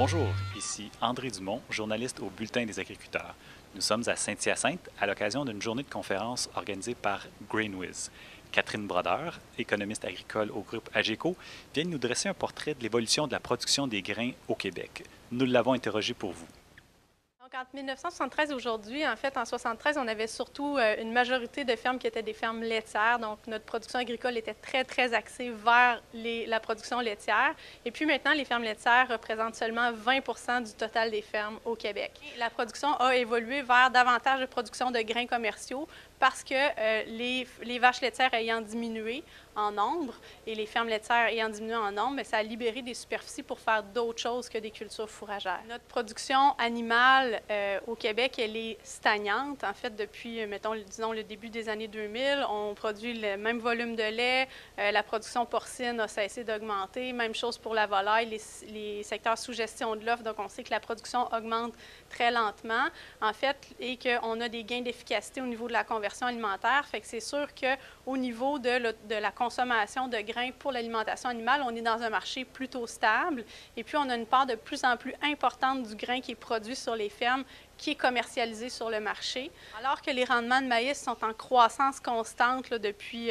Bonjour, ici André Dumont, journaliste au Bulletin des agriculteurs. Nous sommes à Saint-Hyacinthe à l'occasion d'une journée de conférence organisée par GrainWiz. Catherine Brodeur, économiste agricole au groupe AGECO, vient nous dresser un portrait de l'évolution de la production des grains au Québec. Nous l'avons interrogée pour vous. Donc, entre 1973 et aujourd'hui, en fait, en 1973, on avait surtout une majorité de fermes qui étaient des fermes laitières. Donc, notre production agricole était très axée vers la production laitière. Et puis maintenant, les fermes laitières représentent seulement 20 du total des fermes au Québec. La production a évolué vers davantage de production de grains commerciaux parce que les vaches laitières ayant diminué en nombre et les fermes laitières ayant diminué en nombre, mais ça a libéré des superficies pour faire d'autres choses que des cultures fourragères. Notre production animale au Québec, elle est stagnante. En fait, depuis, disons, le début des années 2000, on produit le même volume de lait. La production porcine a cessé d'augmenter. Même chose pour la volaille, les secteurs sous gestion de l'offre. Donc, on sait que la production augmente très lentement, en fait, et qu'on a des gains d'efficacité au niveau de la conversion alimentaire. Fait que c'est sûr qu'au niveau de la consommation de grains pour l'alimentation animale, on est dans un marché plutôt stable. Et puis, on a une part de plus en plus importante du grain qui est produit sur les fermes qui est commercialisé sur le marché. Alors que les rendements de maïs sont en croissance constante là, depuis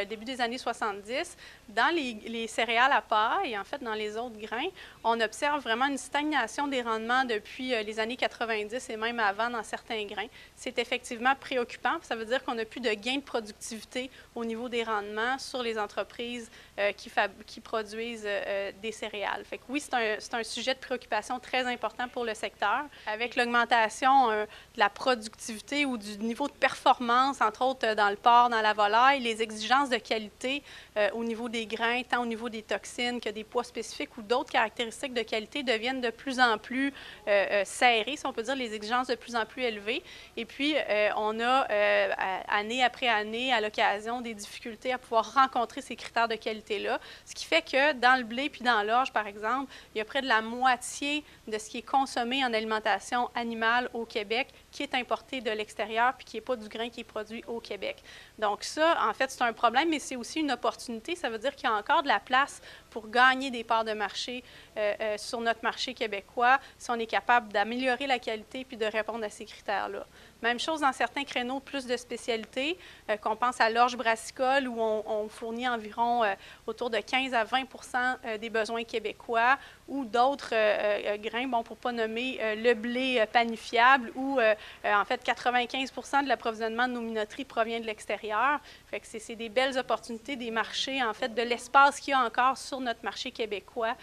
début des années 70, dans les céréales à paille, en fait, dans les autres grains, on observe vraiment une stagnation des rendements depuis les années 90 et même avant dans certains grains. C'est effectivement préoccupant. Ça veut dire qu'on n'a plus de gain de productivité au niveau des rendements sur les entreprises qui produisent des céréales. Fait que oui, c'est un sujet de préoccupation très important pour le secteur. Avec l'augmentation de la productivité ou du niveau de performance, entre autres dans le porc, dans la volaille, les exigences de qualité au niveau des grains, tant au niveau des toxines que des poids spécifiques ou d'autres caractéristiques de qualité deviennent de plus en plus serrées, si on peut dire, les exigences de plus en plus élevées. Et puis, on a année après année, à l'occasion, des difficultés à pouvoir rencontrer ces critères de qualité-là, ce qui fait que dans le blé puis dans l'orge, par exemple, il y a près de la moitié de ce qui est consommé en alimentation animale au Québec qui est importé de l'extérieur puis qui n'est pas du grain qui est produit au Québec. Donc ça, en fait, c'est un problème, mais c'est aussi une opportunité. Ça veut dire qu'il y a encore de la place pour gagner des parts de marché sur notre marché québécois si on est capable d'améliorer la qualité puis de répondre à ces critères-là. Même chose dans certains créneaux plus de spécialité, qu'on pense à l'orge brassicole où on fournit environ autour de 15 à 20 des besoins québécois ou d'autres grains, bon, pour ne pas nommer le blé panifiable où en fait 95 de l'approvisionnement de nos minoteries provient de l'extérieur. Fait que c'est des belles opportunités, des marchés, en fait, de l'espace qu'il y a encore sur notre marché québécois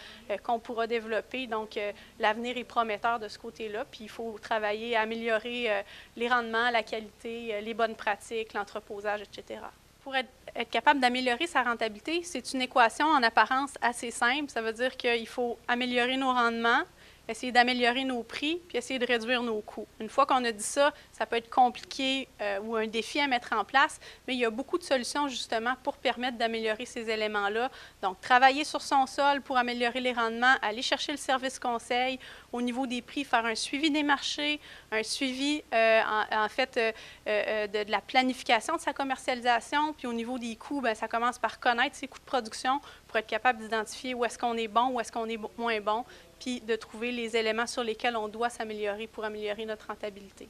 qu'on pourra développer. Donc, l'avenir est prometteur de ce côté-là. Puis, il faut travailler à améliorer les rendements, la qualité, les bonnes pratiques, l'entreposage, etc. Pour être capable d'améliorer sa rentabilité, c'est une équation en apparence assez simple. Ça veut dire qu'il faut améliorer nos rendements, essayer d'améliorer nos prix, puis essayer de réduire nos coûts. Une fois qu'on a dit ça, ça peut être compliqué ou un défi à mettre en place, mais il y a beaucoup de solutions justement pour permettre d'améliorer ces éléments-là. Donc, travailler sur son sol pour améliorer les rendements, aller chercher le service conseil, au niveau des prix, faire un suivi des marchés, un suivi de la planification de sa commercialisation, puis au niveau des coûts, bien, ça commence par connaître ses coûts de production pour être capable d'identifier où est-ce qu'on est bon, où est-ce qu'on est moins bon, puis de trouver les éléments sur lesquels on doit s'améliorer pour améliorer notre rentabilité.